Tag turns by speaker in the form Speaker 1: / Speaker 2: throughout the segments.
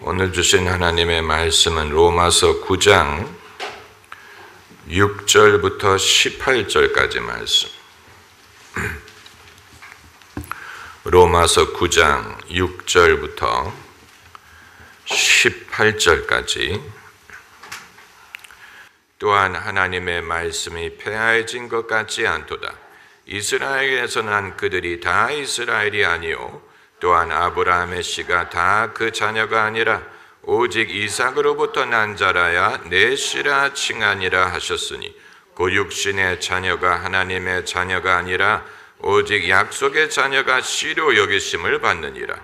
Speaker 1: 오늘 주신 하나님의 말씀은 로마서 9장 6절부터 18절까지 말씀. 로마서 9장 6절부터 18절까지. 또한 하나님의 말씀이 폐하여진 것 같지 않도다. 이스라엘에서 난 그들이 다 이스라엘이 아니요 또한 아브라함의 씨가 다 그 자녀가 아니라 오직 이삭으로부터 난 자라야 내 씨라 칭하니라 하셨으니 그 육신의 자녀가 하나님의 자녀가 아니라 오직 약속의 자녀가 씨로 여기심을 받느니라.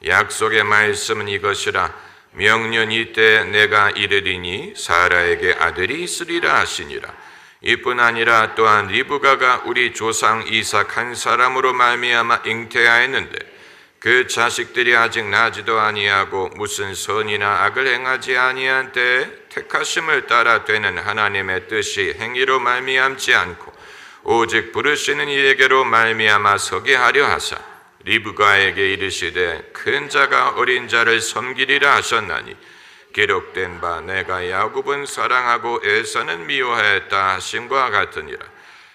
Speaker 1: 약속의 말씀은 이것이라. 명년 이때 내가 이르리니 사라에게 아들이 있으리라 하시니라. 이뿐 아니라 또한 리브가가 우리 조상 이삭 한 사람으로 말미암아 잉태하였는데 그 자식들이 아직 나지도 아니하고 무슨 선이나 악을 행하지 아니한 때에 택하심을 따라 되는 하나님의 뜻이 행위로 말미암지 않고 오직 부르시는 이에게로 말미암아 서게 하려 하사 리브가에게 이르시되 큰 자가 어린 자를 섬기리라 하셨나니 기록된 바 내가 야곱은 사랑하고 에사는 미워하였다 하심과 같으니라.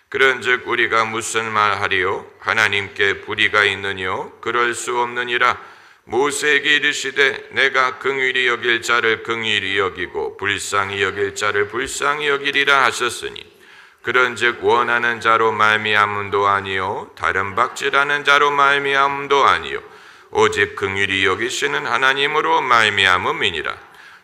Speaker 1: 그런즉 우리가 무슨 말하리요? 하나님께 불의가 있느뇨? 그럴 수 없느니라. 모세에게 이르시되 내가 긍휼히 여길 자를 긍휼히 여기고 불쌍히 여길 자를 불쌍히 여기리라 하셨으니 그런즉 원하는 자로 말미암음도 아니요 다른 박질하는 자로 말미암음도 아니요 오직 긍휼히 여기시는 하나님으로 말미암음이니라.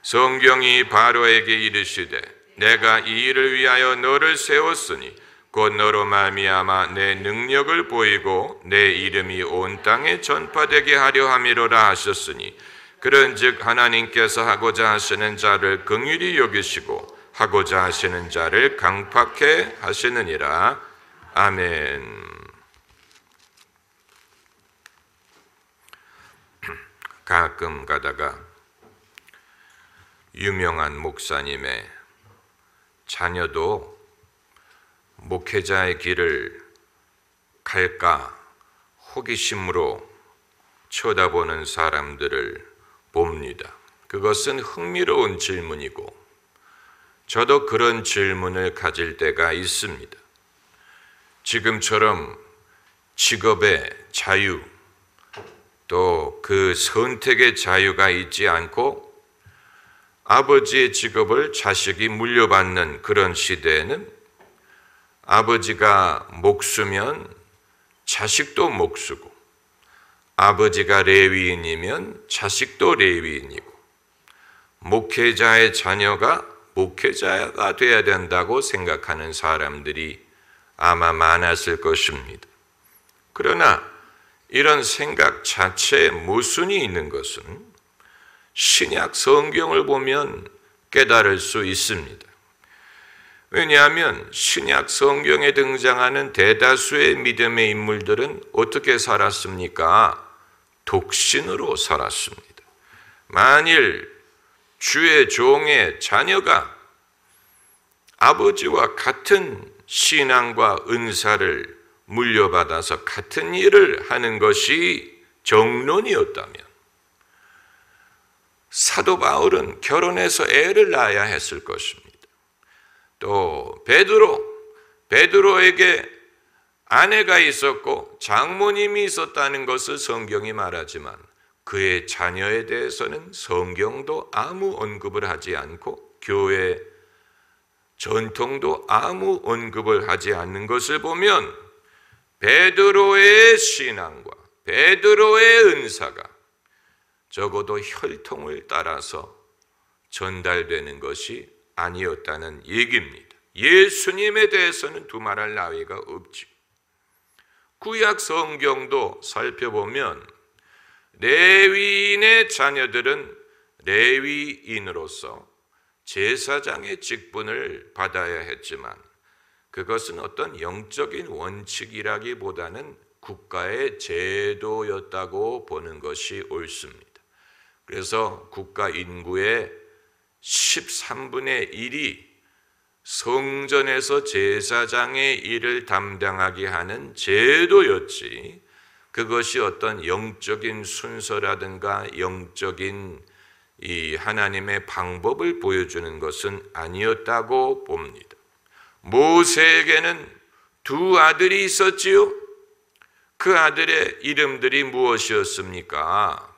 Speaker 1: 성경이 바로에게 이르시되 내가 이 일을 위하여 너를 세웠으니 곧 너로 말미암아 내 능력을 보이고 내 이름이 온 땅에 전파되게 하려 함이로라 하셨으니 그런즉 하나님께서 하고자 하시는 자를 긍휼히 여기시고 하고자 하시는 자를 강팍해 하시느니라. 아멘. 가끔 가다가 유명한 목사님의 자녀도 목회자의 길을 갈까 호기심으로 쳐다보는 사람들을 봅니다. 그것은 흥미로운 질문이고 저도 그런 질문을 가질 때가 있습니다. 지금처럼 직업의 자유 또 그 선택의 자유가 있지 않고 아버지의 직업을 자식이 물려받는 그런 시대에는 아버지가 목수면 자식도 목수고 아버지가 레위인이면 자식도 레위인이고 목회자의 자녀가 목회자가 되어야 된다고 생각하는 사람들이 아마 많았을 것입니다. 그러나 이런 생각 자체에 모순이 있는 것은 신약 성경을 보면 깨달을 수 있습니다. 왜냐하면 신약 성경에 등장하는 대다수의 믿음의 인물들은 어떻게 살았습니까? 독신으로 살았습니다. 만일 주의 종의 자녀가 아버지와 같은 신앙과 은사를 물려받아서 같은 일을 하는 것이 정론이었다면 사도 바울은 결혼해서 애를 낳아야 했을 것입니다. 또 베드로에게 아내가 있었고 장모님이 있었다는 것을 성경이 말하지만 그의 자녀에 대해서는 성경도 아무 언급을 하지 않고 교회 전통도 아무 언급을 하지 않는 것을 보면 베드로의 신앙과 베드로의 은사가 적어도 혈통을 따라서 전달되는 것이 아니었다는 얘기입니다. 예수님에 대해서는 두말할 나위가 없지. 구약 성경도 살펴보면 레위인의 자녀들은 레위인으로서 제사장의 직분을 받아야 했지만 그것은 어떤 영적인 원칙이라기보다는 국가의 제도였다고 보는 것이 옳습니다. 그래서 국가 인구의 13분의 1이 성전에서 제사장의 일을 담당하게 하는 제도였지 그것이 어떤 영적인 순서라든가 영적인 이 하나님의 방법을 보여주는 것은 아니었다고 봅니다. 모세에게는 두 아들이 있었지요. 그 아들의 이름들이 무엇이었습니까?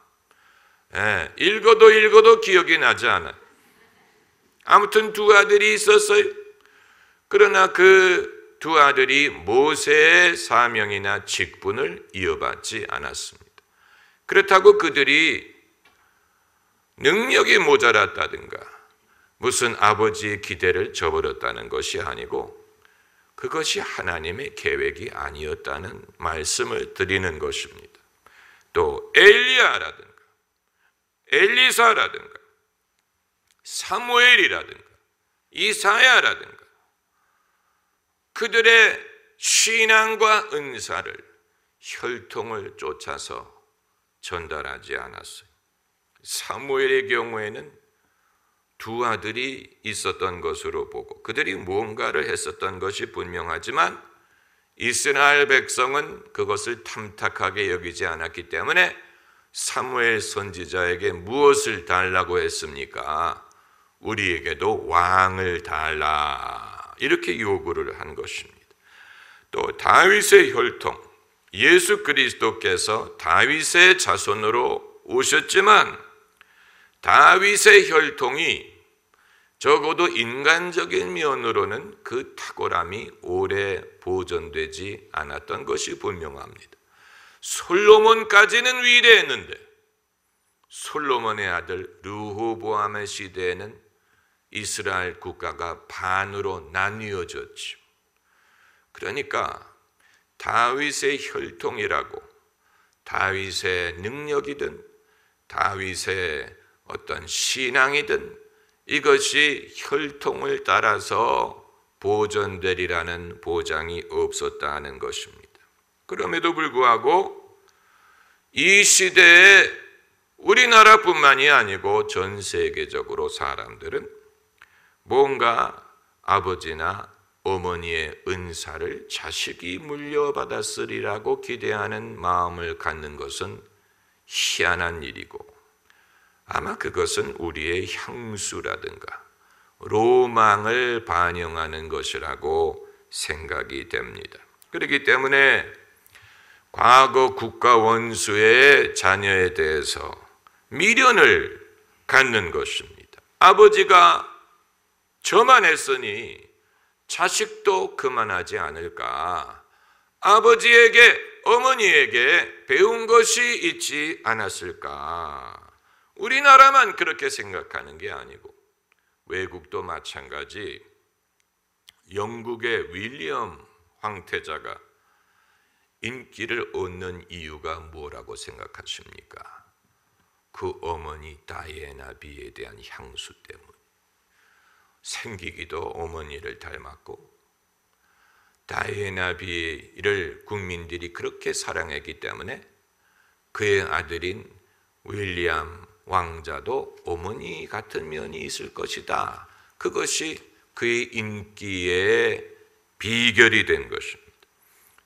Speaker 1: 읽어도 기억이 나지 않아요. 아무튼 두 아들이 있었어요. 그러나 그 두 아들이 모세의 사명이나 직분을 이어받지 않았습니다. 그렇다고 그들이 능력이 모자랐다든가 무슨 아버지의 기대를 저버렸다는 것이 아니고 그것이 하나님의 계획이 아니었다는 말씀을 드리는 것입니다. 또 엘리야라든가 엘리사라든가 사무엘이라든가 이사야라든가 그들의 신앙과 은사를 혈통을 쫓아서 전달하지 않았어요. 사무엘의 경우에는 두 아들이 있었던 것으로 보고 그들이 무언가를 했었던 것이 분명하지만 이스라엘 백성은 그것을 탐탁하게 여기지 않았기 때문에 사무엘 선지자에게 무엇을 달라고 했습니까? 우리에게도 왕을 달라 이렇게 요구를 한 것입니다. 또 다윗의 혈통, 예수 그리스도께서 다윗의 자손으로 오셨지만 다윗의 혈통이 적어도 인간적인 면으로는 그 탁월함이 오래 보존되지 않았던 것이 분명합니다. 솔로몬까지는 위대했는데 솔로몬의 아들 르호보암의 시대에는 이스라엘 국가가 반으로 나뉘어졌죠. 그러니까 다윗의 혈통이라고 다윗의 능력이든 다윗의 어떤 신앙이든 이것이 혈통을 따라서 보존되리라는 보장이 없었다는 것입니다. 그럼에도 불구하고 이 시대에 우리나라뿐만이 아니고 전 세계적으로 사람들은 뭔가 아버지나 어머니의 은사를 자식이 물려받았으리라고 기대하는 마음을 갖는 것은 희한한 일이고 아마 그것은 우리의 향수라든가 로망을 반영하는 것이라고 생각이 됩니다. 그렇기 때문에 과거 국가 원수의 자녀에 대해서 미련을 갖는 것입니다. 아버지가 저만 했으니 자식도 그만하지 않을까? 아버지에게 어머니에게 배운 것이 있지 않았을까? 우리나라만 그렇게 생각하는 게 아니고 외국도 마찬가지. 영국의 윌리엄 황태자가 인기를 얻는 이유가 뭐라고 생각하십니까? 그 어머니 다이애나 비에 대한 향수 때문. 생기기도 어머니를 닮았고 다이애나 비를 국민들이 그렇게 사랑했기 때문에 그의 아들인 윌리엄 왕자도 어머니 같은 면이 있을 것이다. 그것이 그의 인기의 비결이 된 것입니다.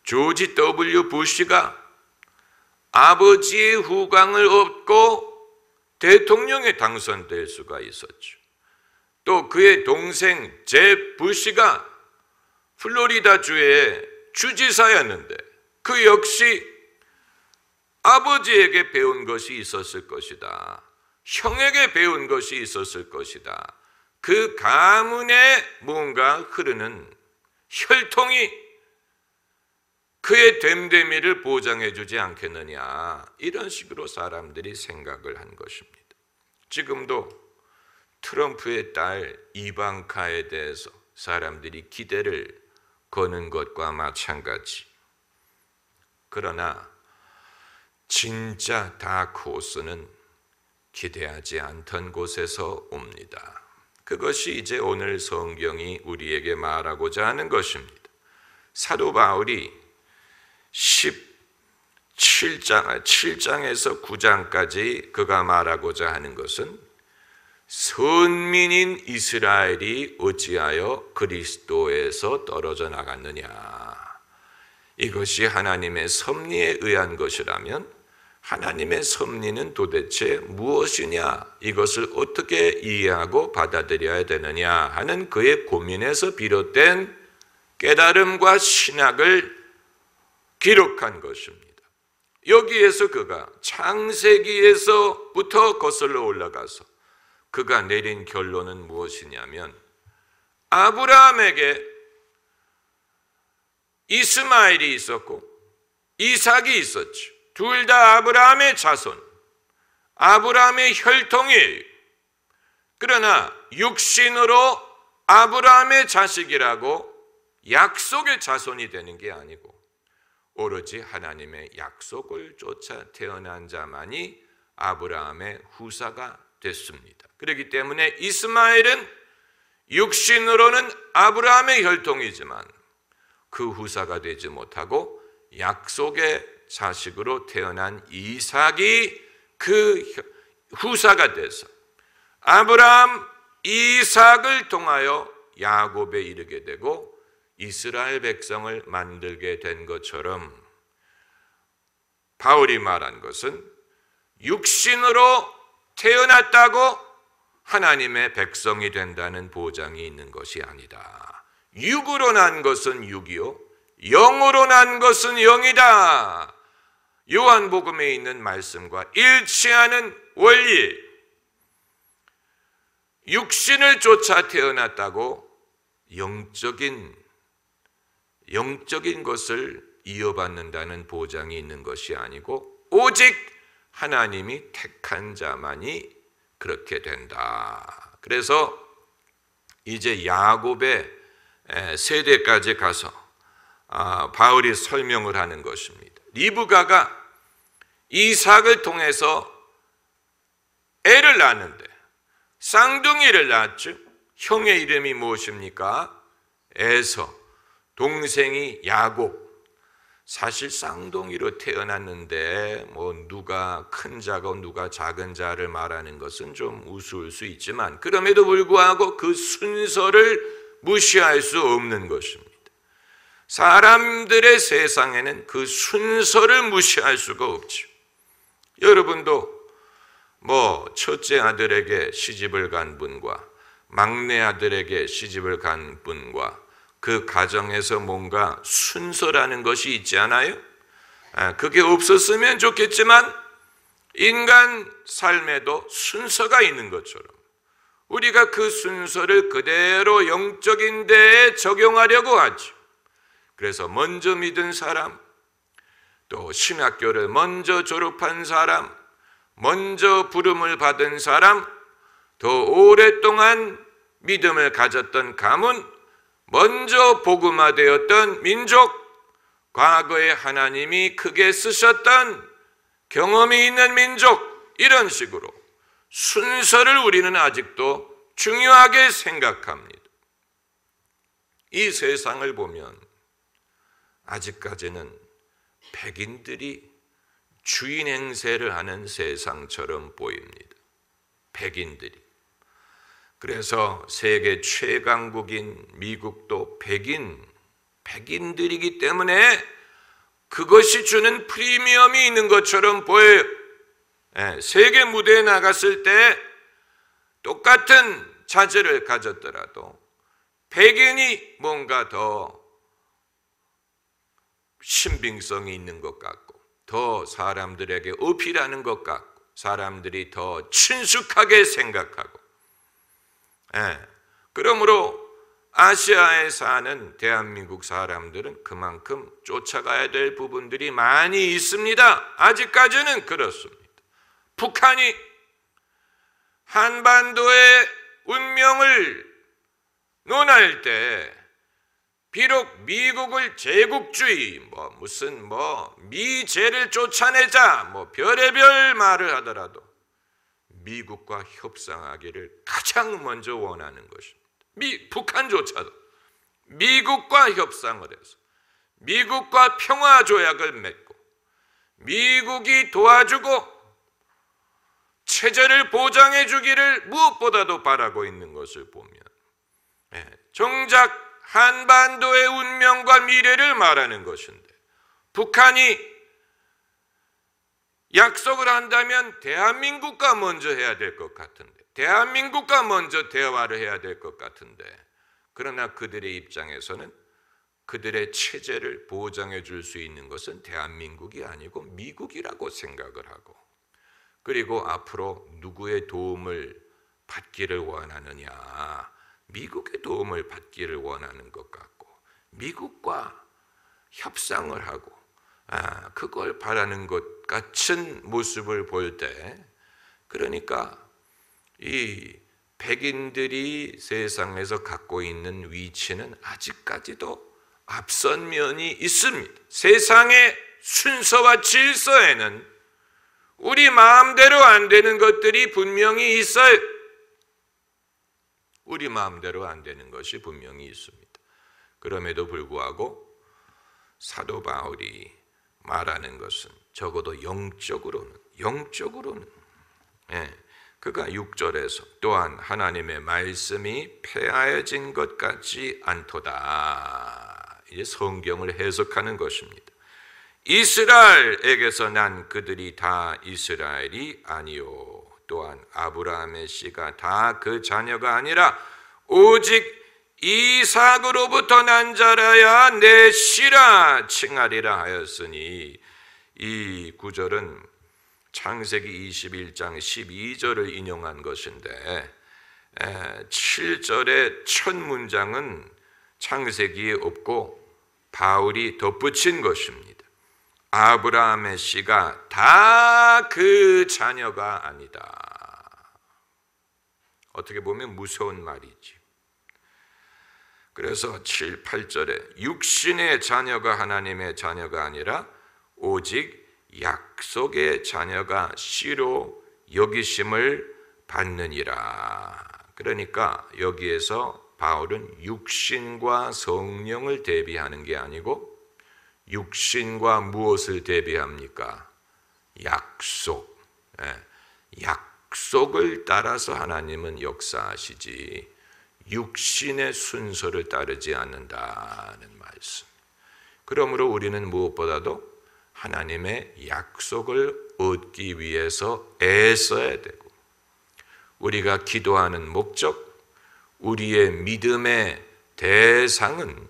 Speaker 1: 조지 W. 부시가 아버지의 후광을 얻고 대통령에 당선될 수가 있었죠. 또 그의 동생 제 부시가 플로리다주의 주지사였는데 그 역시 아버지에게 배운 것이 있었을 것이다. 형에게 배운 것이 있었을 것이다. 그 가문에 뭔가 흐르는 혈통이 그의 됨됨이를 보장해 주지 않겠느냐. 이런 식으로 사람들이 생각을 한 것입니다. 지금도 트럼프의 딸 이방카에 대해서 사람들이 기대를 거는 것과 마찬가지. 그러나 진짜 다크호스는 기대하지 않던 곳에서 옵니다. 그것이 이제 오늘 성경이 우리에게 말하고자 하는 것입니다. 사도 바울이 7장에서 9장까지 그가 말하고자 하는 것은 선민인 이스라엘이 어찌하여 그리스도에서 떨어져 나갔느냐. 이것이 하나님의 섭리에 의한 것이라면 하나님의 섭리는 도대체 무엇이냐, 이것을 어떻게 이해하고 받아들여야 되느냐 하는 그의 고민에서 비롯된 깨달음과 신학을 기록한 것입니다. 여기에서 그가 창세기에서부터 거슬러 올라가서 그가 내린 결론은 무엇이냐면, 아브라함에게 이스마엘이 있었고 이삭이 있었죠. 둘 다 아브라함의 자손, 아브라함의 혈통이에요. 그러나 육신으로 아브라함의 자식이라고 약속의 자손이 되는 게 아니고 오로지 하나님의 약속을 쫓아 태어난 자만이 아브라함의 후사가 됐습니다. 그렇기 때문에 이스마엘은 육신으로는 아브라함의 혈통이지만 그 후사가 되지 못하고 약속의 자식으로 태어난 이삭이 그 후사가 돼서 아브라함, 이삭을 통하여 야곱에 이르게 되고 이스라엘 백성을 만들게 된 것처럼, 바울이 말한 것은 육신으로 태어났다고 하나님의 백성이 된다는 보장이 있는 것이 아니다. 육으로 난 것은 육이요, 영으로 난 것은 영이다. 요한복음에 있는 말씀과 일치하는 원리. 육신을 쫓아 태어났다고 영적인 것을 이어받는다는 보장이 있는 것이 아니고 오직 하나님이 택한 자만이 그렇게 된다. 그래서 이제 야곱의 세대까지 가서 바울이 설명을 하는 것입니다. 리브가가 이삭을 통해서 애를 낳았는데 쌍둥이를 낳았죠. 형의 이름이 무엇입니까? 에서, 동생이 야곱. 사실 쌍둥이로 태어났는데 누가 큰 자고 누가 작은 자를 말하는 것은 좀 우스울 수 있지만 그럼에도 불구하고 그 순서를 무시할 수 없는 것입니다. 사람들의 세상에는 그 순서를 무시할 수가 없죠. 여러분도 첫째 아들에게 시집을 간 분과 막내 아들에게 시집을 간 분과 그 가정에서 뭔가 순서라는 것이 있지 않아요? 그게 없었으면 좋겠지만 인간 삶에도 순서가 있는 것처럼 우리가 그 순서를 그대로 영적인 데에 적용하려고 하죠. 그래서 먼저 믿은 사람, 또 신학교를 먼저 졸업한 사람, 먼저 부름을 받은 사람, 더 오랫동안 믿음을 가졌던 가문, 먼저 복음화되었던 민족, 과거에 하나님이 크게 쓰셨던 경험이 있는 민족, 이런 식으로 순서를 우리는 아직도 중요하게 생각합니다. 이 세상을 보면 아직까지는 백인들이 주인 행세를 하는 세상처럼 보입니다. 백인들이. 그래서 세계 최강국인 미국도 백인들이기 때문에 그것이 주는 프리미엄이 있는 것처럼 보여요. 세계 무대에 나갔을 때 똑같은 자질을 가졌더라도 백인이 뭔가 더 신빙성이 있는 것 같고 더 사람들에게 어필하는 것 같고 사람들이 더 친숙하게 생각하고, 그러므로 아시아에 사는 대한민국 사람들은 그만큼 쫓아가야 될 부분들이 많이 있습니다. 아직까지는 그렇습니다. 북한이 한반도의 운명을 논할 때 비록 미국을 제국주의, 미제를 쫓아내자, 별의별 말을 하더라도 미국과 협상하기를 가장 먼저 원하는 것입니다. 북한조차도 미국과 협상을 해서 미국과 평화조약을 맺고 미국이 도와주고 체제를 보장해 주기를 무엇보다도 바라고 있는 것을 보면 정작 한반도의 운명과 미래를 말하는 것인데 북한이 약속을 한다면 대한민국과 먼저 해야 될 것 같은데, 대한민국과 먼저 대화를 해야 될 것 같은데, 그러나 그들의 입장에서는 그들의 체제를 보장해 줄 수 있는 것은 대한민국이 아니고 미국이라고 생각을 하고, 그리고 앞으로 누구의 도움을 받기를 원하느냐, 미국의 도움을 받기를 원하는 것 같고, 미국과 협상을 하고 그걸 바라는 것 같은 모습을 볼 때, 그러니까 이 백인들이 세상에서 갖고 있는 위치는 아직까지도 앞선 면이 있습니다. 세상의 순서와 질서에는 우리 마음대로 안 되는 것들이 분명히 있어요. 우리 마음대로 안 되는 것이 분명히 있습니다. 그럼에도 불구하고 사도 바울이 말하는 것은 적어도 영적으로는 그가 6절에서 또한 하나님의 말씀이 폐하여진 것 같지 않도다, 이제 성경을 해석하는 것입니다. 이스라엘에게서 난 그들이 다 이스라엘이 아니요, 또한 아브라함의 씨가 다 그 자녀가 아니라 오직 이삭으로부터 난 자라야 내 씨라 칭하리라 하였으니, 이 구절은 창세기 21장 12절을 인용한 것인데 7절의 첫 문장은 창세기에 없고 바울이 덧붙인 것입니다. 아브라함의 씨가 다 그 자녀가 아니다. 어떻게 보면 무서운 말이지. 그래서 7, 8절에 육신의 자녀가 하나님의 자녀가 아니라 오직 약속의 자녀가 씨로 여기심을 받느니라. 그러니까 여기에서 바울은 육신과 성령을 대비하는 게 아니고 육신과 무엇을 대비합니까? 약속. 약속을 따라서 하나님은 역사하시지 육신의 순서를 따르지 않는다는 말씀. 그러므로 우리는 무엇보다도 하나님의 약속을 얻기 위해서 애써야 되고, 우리가 기도하는 목적, 우리의 믿음의 대상은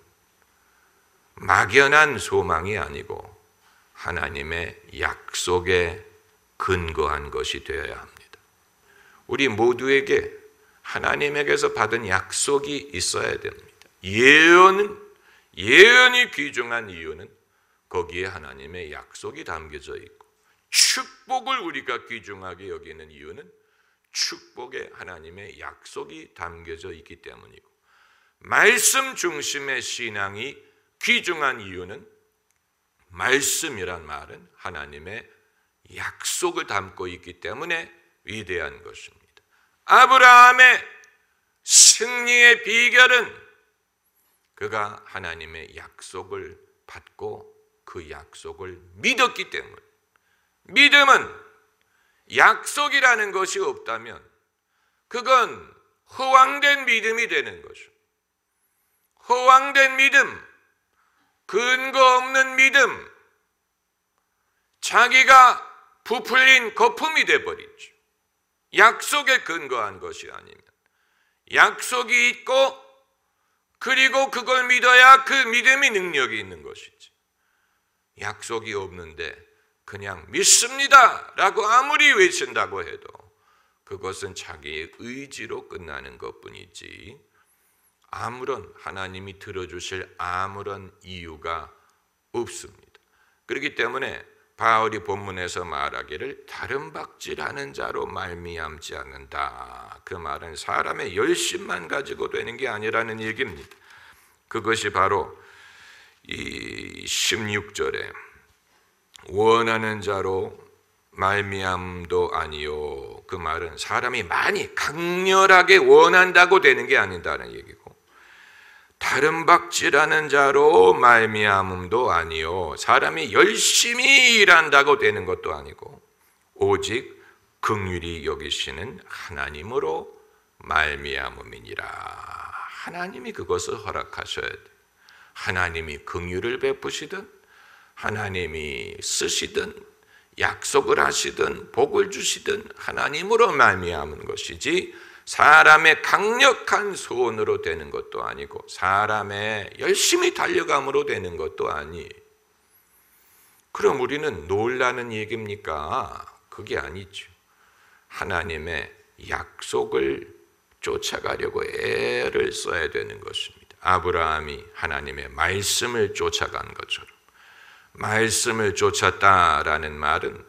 Speaker 1: 막연한 소망이 아니고 하나님의 약속에 근거한 것이 되어야 합니다. 우리 모두에게 하나님에게서 받은 약속이 있어야 됩니다. 예언이 귀중한 이유는 거기에 하나님의 약속이 담겨져 있고, 축복을 우리가 귀중하게 여기는 이유는 축복에 하나님의 약속이 담겨져 있기 때문이고, 말씀 중심의 신앙이 귀중한 이유는 말씀이란 말은 하나님의 약속을 담고 있기 때문에 위대한 것입니다. 아브라함의 승리의 비결은 그가 하나님의 약속을 받고 그 약속을 믿었기 때문. 믿음은 약속이라는 것이 없다면 그건 허황된 믿음이 되는 것이죠. 허황된 믿음, 근거 없는 믿음, 자기가 부풀린 거품이 되어버리죠. 약속에 근거한 것이 아니면, 약속이 있고 그리고 그걸 믿어야 그 믿음이 능력이 있는 것이지, 약속이 없는데 그냥 믿습니다 라고 아무리 외친다고 해도 그것은 자기의 의지로 끝나는 것뿐이지 아무런 하나님이 들어주실 아무런 이유가 없습니다. 그렇기 때문에 바울이 본문에서 말하기를 다른 박질하는 자로 말미암지 않는다, 그 말은 사람의 열심만 가지고 되는 게 아니라는 얘기입니다. 그것이 바로 이 16절에 원하는 자로 말미암도 아니요, 그 말은 사람이 많이 강렬하게 원한다고 되는 게 아니다는 얘기고, 다른 박질하는 자로 말미암음도 아니요, 사람이 열심히 일한다고 되는 것도 아니고 오직 긍휼히 여기시는 하나님으로 말미암음이니라. 하나님이 그것을 허락하셔야 돼. 하나님이 긍휼을 베푸시든 하나님이 쓰시든 약속을 하시든 복을 주시든 하나님으로 말미암은 것이지 사람의 강력한 소원으로 되는 것도 아니고 사람의 열심히 달려감으로 되는 것도 아니에요. 그럼 우리는 놀라는 얘기입니까? 그게 아니죠. 하나님의 약속을 쫓아가려고 애를 써야 되는 것입니다. 아브라함이 하나님의 말씀을 쫓아간 것처럼, 말씀을 쫓았다라는 말은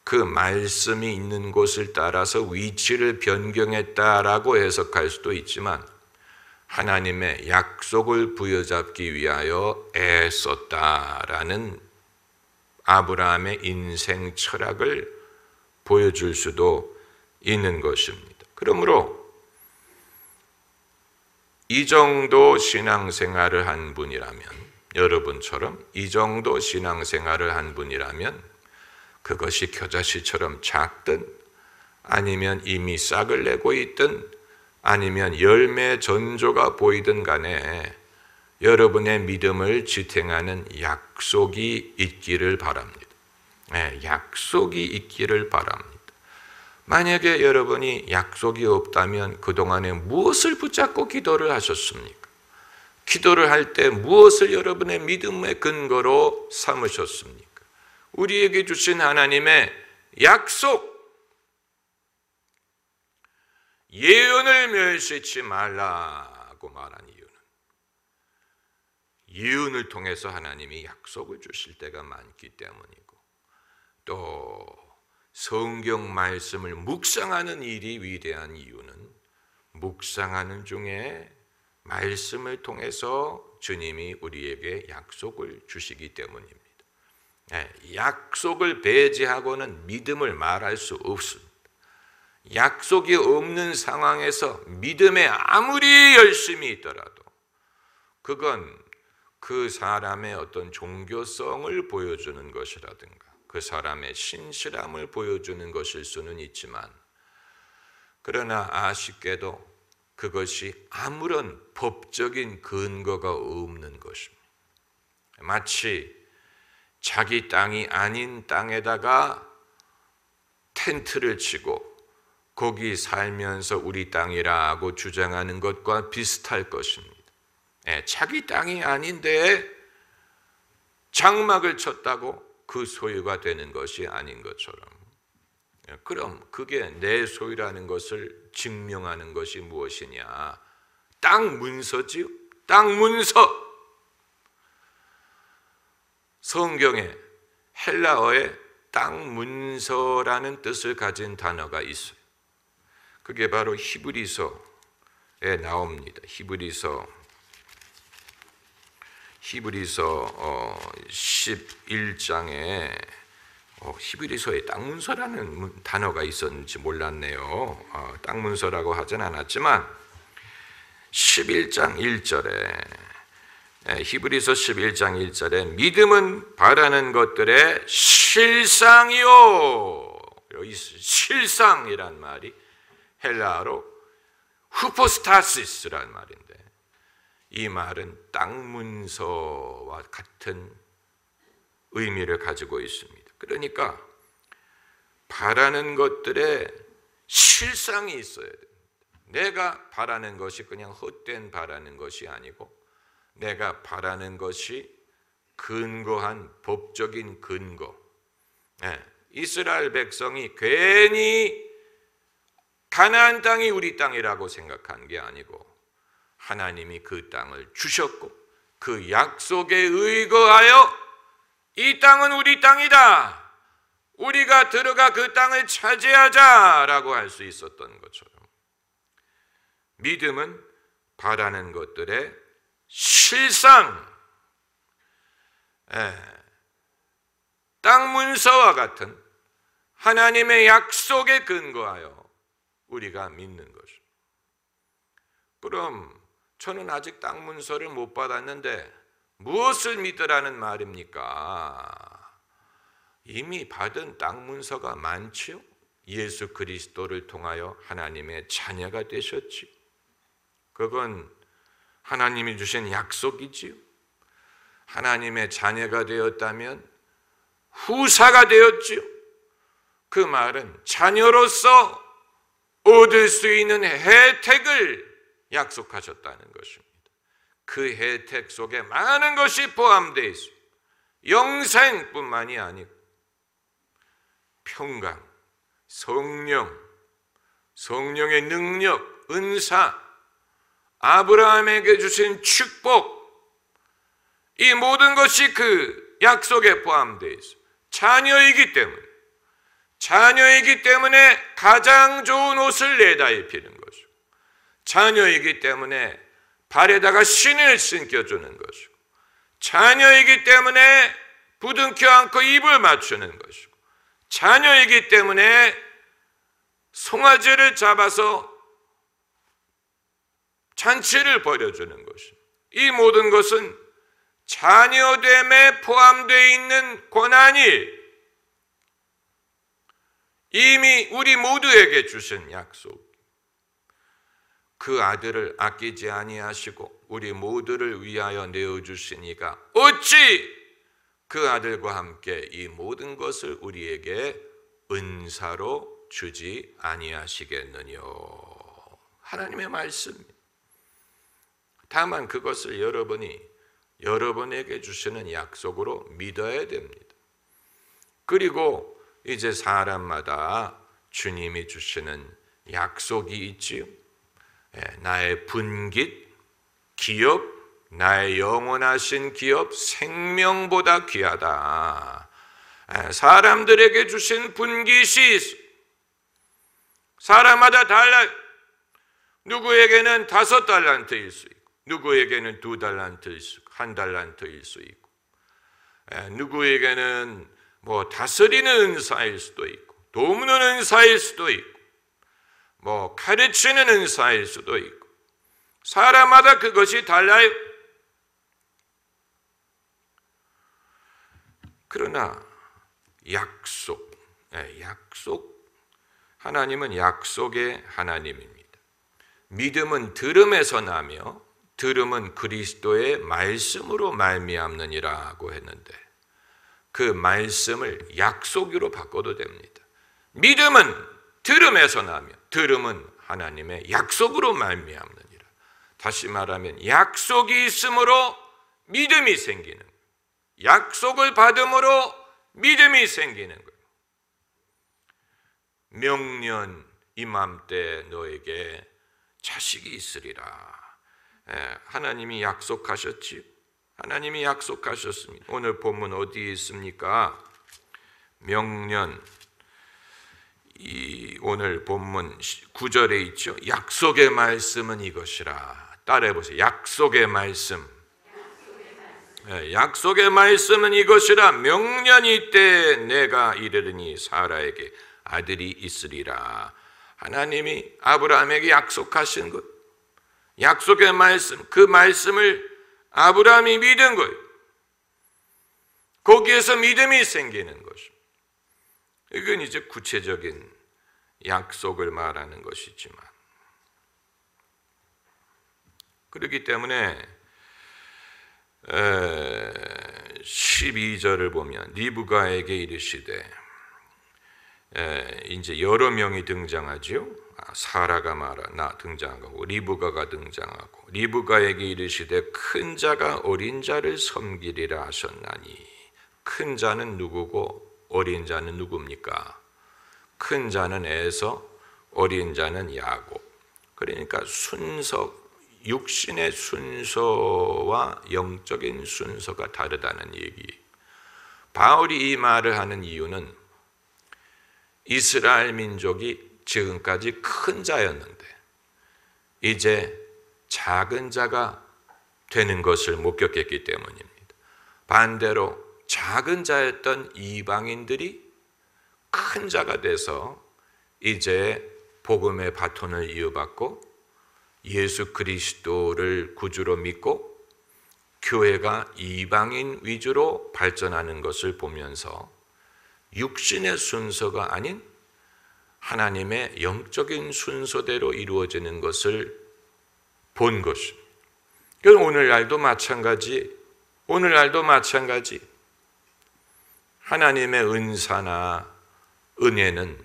Speaker 1: 그 말씀이 있는 곳을 따라서 위치를 변경했다라고 해석할 수도 있지만 하나님의 약속을 부여잡기 위하여 애썼다라는 아브라함의 인생 철학을 보여줄 수도 있는 것입니다. 그러므로 이 정도 신앙생활을 한 분이라면, 여러분처럼 이 정도 신앙생활을 한 분이라면 그것이 겨자씨처럼 작든 아니면 이미 싹을 내고 있든 아니면 열매 전조가 보이든 간에 여러분의 믿음을 지탱하는 약속이 있기를 바랍니다. 약속이 있기를 바랍니다. 만약에 여러분이 약속이 없다면 그동안에 무엇을 붙잡고 기도를 하셨습니까? 기도를 할 때 무엇을 여러분의 믿음의 근거로 삼으셨습니까? 우리에게 주신 하나님의 약속, 예언을 멸시치 말라고 말한 이유는 예언을 통해서 하나님이 약속을 주실 때가 많기 때문이고, 또 성경 말씀을 묵상하는 일이 위대한 이유는 묵상하는 중에 말씀을 통해서 주님이 우리에게 약속을 주시기 때문입니다. 약속을 배제하고는 믿음을 말할 수 없습니다. 약속이 없는 상황에서 믿음에 아무리 열심히 있더라도 그건 그 사람의 어떤 종교성을 보여주는 것이라든가 그 사람의 신실함을 보여주는 것일 수는 있지만, 그러나 아쉽게도 그것이 아무런 법적인 근거가 없는 것입니다. 마치 자기 땅이 아닌 땅에다가 텐트를 치고 거기 살면서 우리 땅이라고 주장하는 것과 비슷할 것입니다. 자기 땅이 아닌데 장막을 쳤다고 그 소유가 되는 것이 아닌 것처럼, 그럼 그게 내 소유라는 것을 증명하는 것이 무엇이냐? 땅 문서지요? 땅 문서. 성경에 헬라어에 땅 문서라는 뜻을 가진 단어가 있어요. 그게 바로 히브리서에 나옵니다. 히브리서 11장에 히브리서에 땅 문서라는 단어가 있었는지 몰랐네요. 땅 문서라고 하진 않았지만 11장 1절에 히브리서 11장 1절에 믿음은 바라는 것들의 실상이요. 여기 실상이란 말이 헬라어로 후포스타시스란 말인데, 이 말은 땅 문서와 같은 의미를 가지고 있습니다. 그러니까 바라는 것들의 실상이 있어야 됩니다. 내가 바라는 것이 그냥 헛된 바라는 것이 아니고 내가 바라는 것이 근거한 법적인 근거. 이스라엘 백성이 괜히 가나안 땅이 우리 땅이라고 생각한 게 아니고 하나님이 그 땅을 주셨고 그 약속에 의거하여 이 땅은 우리 땅이다, 우리가 들어가 그 땅을 차지하자라고 할 수 있었던 것처럼 믿음은 바라는 것들의 실상, 땅 문서와 같은 하나님의 약속에 근거하여 우리가 믿는 것입니다. 그럼 저는 아직 땅 문서를 못 받았는데 무엇을 믿으라는 말입니까? 이미 받은 땅 문서가 많지요. 예수 그리스도를 통하여 하나님의 자녀가 되셨지요. 그건 하나님이 주신 약속이지요. 하나님의 자녀가 되었다면 후사가 되었지요. 그 말은 자녀로서 얻을 수 있는 혜택을 약속하셨다는 것입니다. 그 혜택 속에 많은 것이 포함되어 있습니다. 영생뿐만이 아니고 평강, 성령의 능력, 은사, 아브라함에게 주신 축복, 이 모든 것이 그 약속에 포함되어 있습니다. 자녀이기 때문에 가장 좋은 옷을 내다 입히는 것이고, 자녀이기 때문에 발에다가 신을 신겨주는 것이고, 자녀이기 때문에 부둥켜 안고 입을 맞추는 것이고, 자녀이기 때문에 송아지를 잡아서 잔치를 벌여주는 것입니다. 이 모든 것은 자녀됨에 포함되어 있는 권한이 이미 우리 모두에게 주신 약속. 그 아들을 아끼지 아니하시고 우리 모두를 위하여 내어주시니까 어찌 그 아들과 함께 이 모든 것을 우리에게 은사로 주지 아니하시겠느냐. 하나님의 말씀입니다. 다만 그것을 여러분에게 주시는 약속으로 믿어야 됩니다. 그리고 이제 사람마다 주님이 주시는 약속이 있지요. 나의 분깃, 기업, 나의 영원하신 기업, 생명보다 귀하다. 사람들에게 주신 분깃이 사람마다 달라요. 누구에게는 5달란트일 수 있고, 누구에게는 2달란트일 수 있고, 1달란트일 수 있고, 누구에게는 다스리는 은사일 수도 있고, 돕는 은사일 수도 있고, 가르치는 은사일 수도 있고, 사람마다 그것이 달라요. 그러나 약속, 하나님은 약속의 하나님입니다. 믿음은 들음에서 나며 들음은 그리스도의 말씀으로 말미암느니라고 했는데, 그 말씀을 약속으로 바꿔도 됩니다. 믿음은 들음에서 나며 들음은 하나님의 약속으로 말미암느니라. 다시 말하면 약속이 있으므로 믿음이 생기는 거예요. 약속을 받음으로 믿음이 생기는 거예요. 명년 이맘때 너에게 자식이 있으리라. 하나님이 약속하셨지요. 하나님이 약속하셨습니다. 오늘 본문 어디에 있습니까? 명년, 오늘 본문 9절에 있죠. 약속의 말씀은 이것이라. 따라해보세요. 약속의 말씀. 약속의 말씀은 이것이라. 명년이 때 내가 이르르니 사라에게 아들이 있으리라. 하나님이 아브라함에게 약속하신 것, 약속의 말씀, 그 말씀을 아브라함이 믿은 거예요. 거기에서 믿음이 생기는 것입니다. 이건 이제 구체적인 약속을 말하는 것이지만, 그렇기 때문에 12절을 보면 리브가에게 이르시되, 이제 여러 명이 등장하죠. 사라가 나 등장하고 리브가가 등장하고, 리브가에게 이르시되 큰 자가 어린 자를 섬기리라 하셨나니. 큰 자는 누구고 어린 자는 누굽니까? 큰 자는 에서, 어린 자는 야곱. 그러니까 순서, 육신의 순서와 영적인 순서가 다르다는 얘기. 바울이 이 말을 하는 이유는 이스라엘 민족이 지금까지 큰 자였는데 이제 작은 자가 되는 것을 목격했기 때문입니다. 반대로 작은 자였던 이방인들이 큰 자가 돼서 이제 복음의 바톤을 이어받고 예수 그리스도를 구주로 믿고 교회가 이방인 위주로 발전하는 것을 보면서 육신의 순서가 아닌 하나님의 영적인 순서대로 이루어지는 것을 본 것입니다. 오늘날도 마찬가지. 하나님의 은사나 은혜는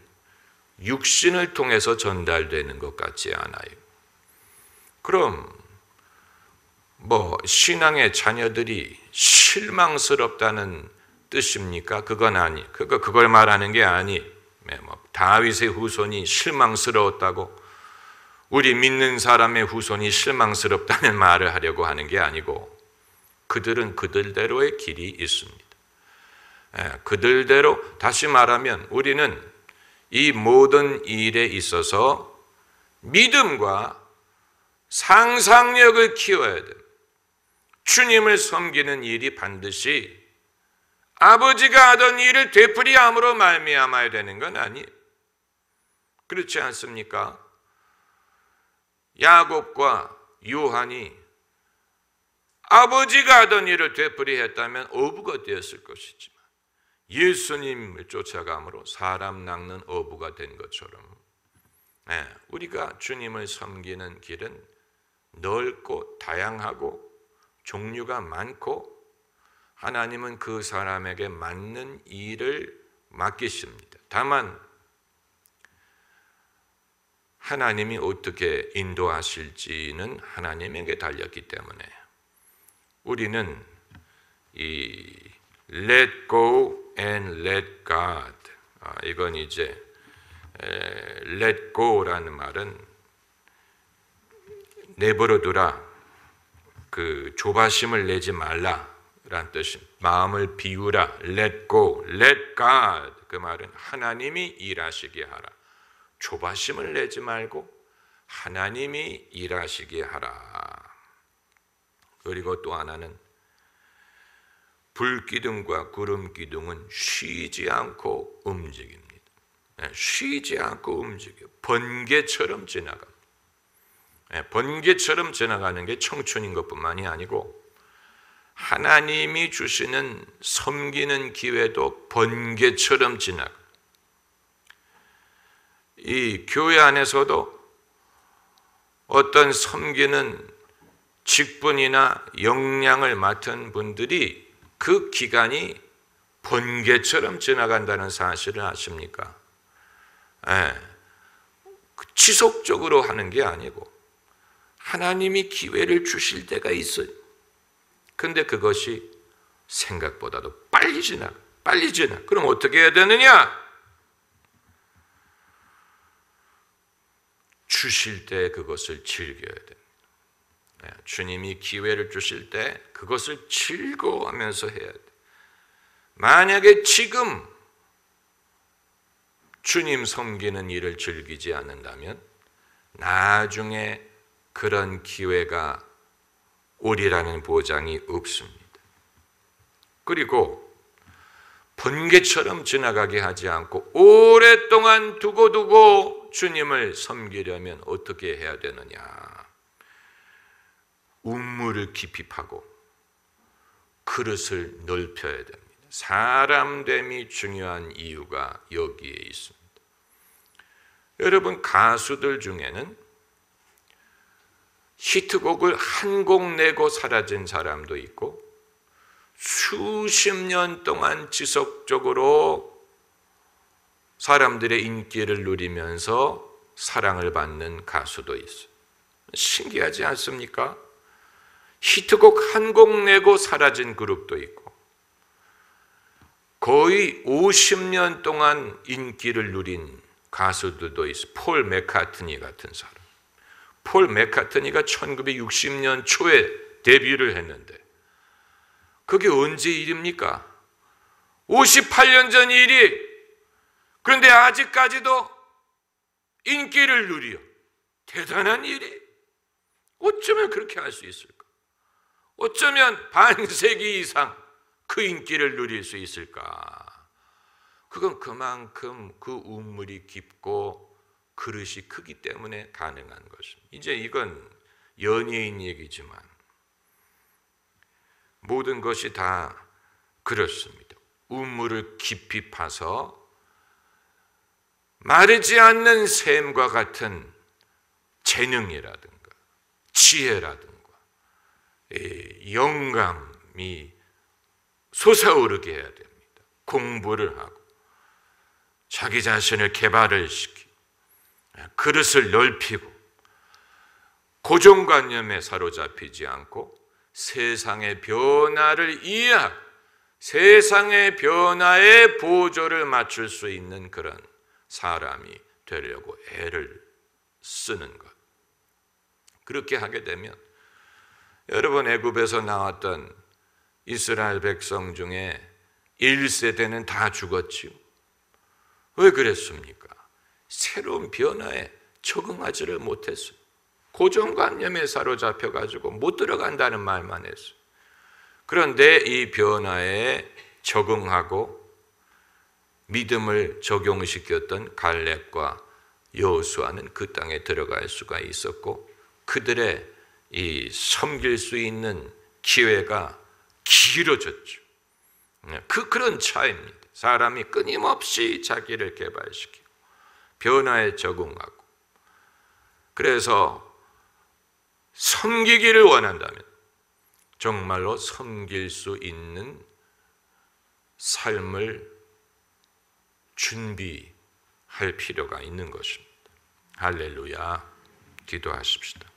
Speaker 1: 육신을 통해서 전달되는 것 같지 않아요. 그럼 신앙의 자녀들이 실망스럽다는 뜻입니까? 그걸 말하는 게 아니. 다윗의 후손이 실망스러웠다고 우리 믿는 사람의 후손이 실망스럽다는 말을 하려고 하는 게 아니고, 그들은 그들대로의 길이 있습니다. 그들대로, 다시 말하면 우리는 이 모든 일에 있어서 믿음과 상상력을 키워야 됩니다. 주님을 섬기는 일이 반드시 아버지가 하던 일을 되풀이함으로 말미암아야 되는 건 아니에요. 그렇지 않습니까? 야곱과 요한이 아버지가 하던 일을 되풀이했다면 어부가 되었을 것이지만 예수님을 쫓아감으로 사람 낚는 어부가 된 것처럼 우리가 주님을 섬기는 길은 넓고 다양하고 종류가 많고, 하나님은 그 사람에게 맞는 일을 맡기십니다. 다만 하나님이 어떻게 인도하실지는 하나님에게 달렸기 때문에 우리는 이 let go and let God, 이건 이제 let go라는 말은 내버려두라, 그 조바심을 내지 말라라는 뜻입니다. 마음을 비우라, let go, let God, 그 말은 하나님이 일하시게 하라. 조바심을 내지 말고 하나님이 일하시게 하라. 그리고 또 하나는 불기둥과 구름기둥은 쉬지 않고 움직입니다. 쉬지 않고 움직여 번개처럼 지나갑니다. 번개처럼 지나가는 게 청춘인 것뿐만이 아니고 하나님이 주시는 섬기는 기회도 번개처럼 지나가. 이 교회 안에서도 어떤 섬기는 직분이나 역량을 맡은 분들이 그 기간이 번개처럼 지나간다는 사실을 아십니까? 지속적으로 하는 게 아니고 하나님이 기회를 주실 때가 있어요. 근데 그것이 생각보다도 빨리 지나. 그럼 어떻게 해야 되느냐? 주실 때 그것을 즐겨야 됩니다. 주님이 기회를 주실 때 그것을 즐거워하면서 해야 돼. 만약에 지금 주님 섬기는 일을 즐기지 않는다면 나중에 그런 기회가 오리라는 보장이 없습니다. 그리고 번개처럼 지나가게 하지 않고 오랫동안 두고 주님을 섬기려면 어떻게 해야 되느냐? 우물을 깊이 파고 그릇을 넓혀야 됩니다. 사람됨이 중요한 이유가 여기에 있습니다. 여러분, 가수들 중에는 히트곡을 한 곡 내고 사라진 사람도 있고 수십 년 동안 지속적으로 사람들의 인기를 누리면서 사랑을 받는 가수도 있어요. 신기하지 않습니까? 히트곡 한 곡 내고 사라진 그룹도 있고 거의 50년 동안 인기를 누린 가수들도 있어요. 폴 맥카트니 같은 사람. 폴 맥카트니가 1960년 초에 데뷔를 했는데 그게 언제 일입니까? 58년 전 일이. 그런데 아직까지도 인기를 누려. 대단한 일이. 어쩌면 그렇게 할 수 있을까? 어쩌면 반세기 이상 그 인기를 누릴 수 있을까? 그건 그만큼 그 우물이 깊고 그릇이 크기 때문에 가능한 것입니다. 이제 이건 연예인 얘기지만 모든 것이 다 그렇습니다. 우물을 깊이 파서 마르지 않는 샘과 같은 재능이라든가 지혜라든가 영감이 솟아오르게 해야 됩니다. 공부를 하고 자기 자신을 개발을 시키고 그릇을 넓히고 고정관념에 사로잡히지 않고 세상의 변화를 이해하고 세상의 변화에 보조를 맞출 수 있는 그런 사람이 되려고 애를 쓰는 것. 그렇게 하게 되면 여러분, 애굽에서 나왔던 이스라엘 백성 중에 1세대는 다 죽었지요. 왜 그랬습니까? 새로운 변화에 적응하지를 못했어요. 고정관념에 사로잡혀가지고 못 들어간다는 말만 했어요. 그런데 이 변화에 적응하고 믿음을 적용시켰던 갈렙과 여호수아는 그 땅에 들어갈 수가 있었고 그들의 이 섬길 수 있는 기회가 길어졌죠. 그런 차이입니다. 사람이 끊임없이 자기를 개발시키고 변화에 적응하고, 그래서 섬기기를 원한다면 정말로 섬길 수 있는 삶을 준비할 필요가 있는 것입니다. 할렐루야. 기도하십시다.